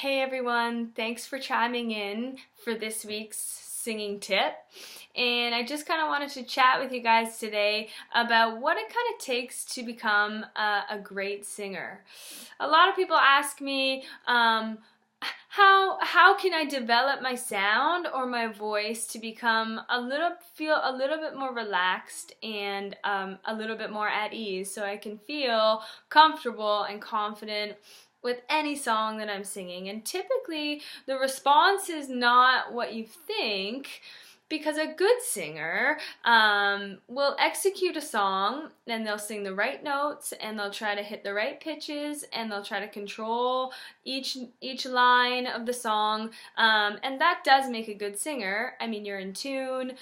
Hey everyone, thanks for chiming in for this week's singing tip. And I just kind of wanted to chat with you guys today about what it kind of takes to become a great singer. A lot of people ask me, how can I develop my sound or my voice to become feel a little bit more relaxed and a little bit more at ease, so I can feel comfortable and confident with any song that I'm singing. And typically the response is not what you think, because a good singer will execute a song and they'll sing the right notes and they'll try to hit the right pitches and they'll try to control each line of the song, and that does make a good singer. I mean, you're in tune,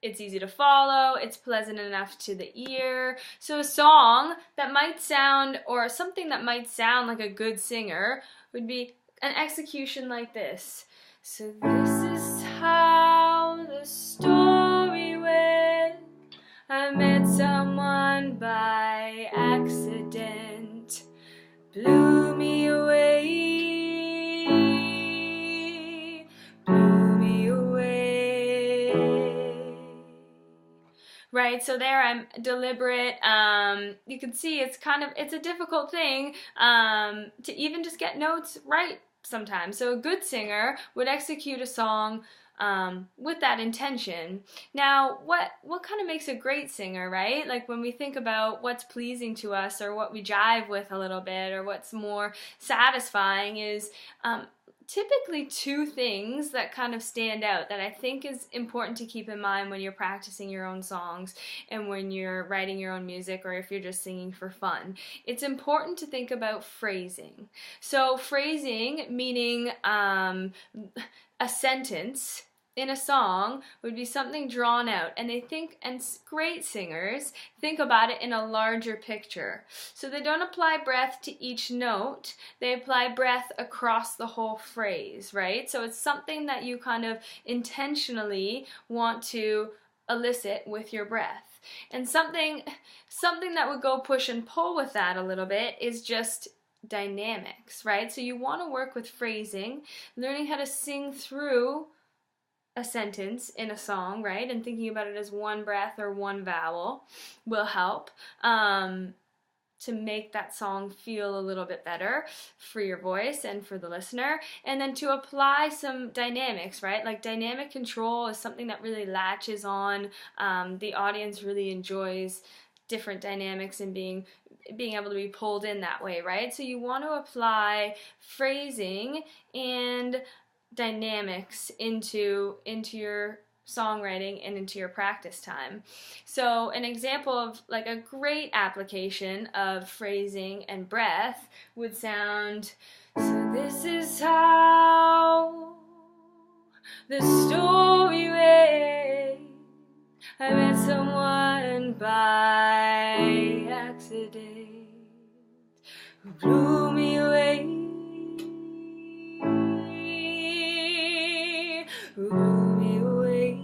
it's easy to follow, it's pleasant enough to the ear. So a song that might sound, or something that might sound like a good singer, would be an execution like this. So this is how the story went. I met someone by accident, blew me away, blew me away. Right, so there I'm deliberate. You can see it's a difficult thing to even just get notes right sometimes. So a good singer would execute a song with that intention. Now, what kind of makes a great singer, right? Like when we think about what's pleasing to us, or what we jive with a little bit, or what's more satisfying, is typically two things that kind of stand out that I think is important to keep in mind when you're practicing your own songs and when you're writing your own music, or if you're just singing for fun. It's important to think about phrasing. So phrasing, meaning a sentence in a song, would be something drawn out, and great singers think about it in a larger picture. So they don't apply breath to each note, they apply breath across the whole phrase, right? So it's something that you kind of intentionally want to elicit with your breath. And something that would go push and pull with that a little bit is just dynamics, right? So you want to work with phrasing, learning how to sing through a sentence in a song, right? And thinking about it as one breath or one vowel will help to make that song feel a little bit better for your voice and for the listener. And then to apply some dynamics, right? Like dynamic control is something that really latches on. The audience really enjoys different dynamics and being able to be pulled in that way, right? So you want to apply phrasing and dynamics into your songwriting and into your practice time. So an example of like a great application of phrasing and breath would sound, so this is how the story went. I met someone by accident who blew me away, who blew me away.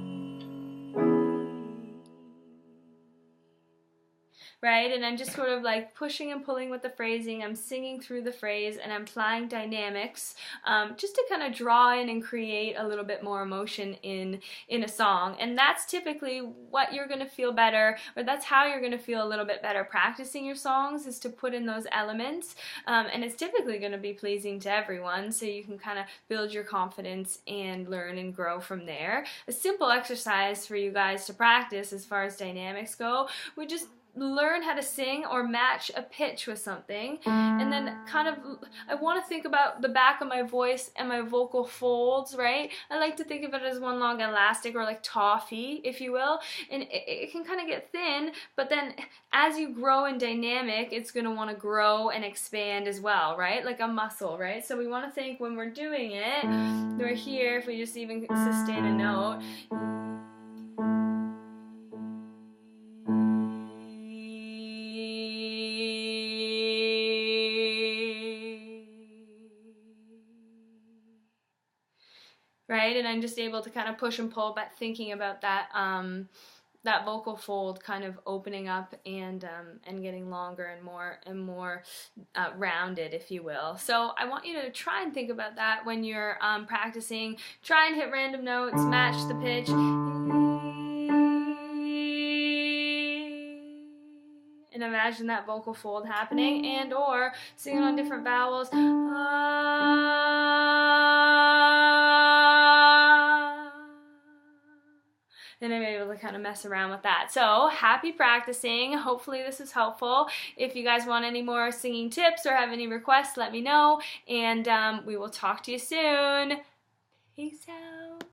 Right? And I'm just sort of like pushing and pulling with the phrasing. I'm singing through the phrase and I'm applying dynamics just to kind of draw in and create a little bit more emotion in a song. And that's typically what you're going to feel better, or that's how you're going to feel a little bit better practicing your songs, is to put in those elements. And it's typically going to be pleasing to everyone, so you can kind of build your confidence and learn and grow from there. A simple exercise for you guys to practice as far as dynamics go would just learn how to sing or match a pitch with something, and then I want to think about the back of my voice and my vocal folds, right? I like to think of it as one long elastic, or like toffee, if you will, and it can kind of get thin, but then as you grow in dynamic, it's going to want to grow and expand as well, right? Like a muscle, right? So we want to think when we're doing it, we're here, if we just even sustain a note, right? And I'm just able to kind of push and pull, but thinking about that that vocal fold kind of opening up and getting longer and more rounded, if you will. So I want you to try and think about that when you're practicing. Try and hit random notes, match the pitch, and imagine that vocal fold happening, and or singing on different vowels. Then I'm able to kind of mess around with that. So happy practicing. Hopefully this was helpful. If you guys want any more singing tips or have any requests, let me know, and we will talk to you soon. Peace out.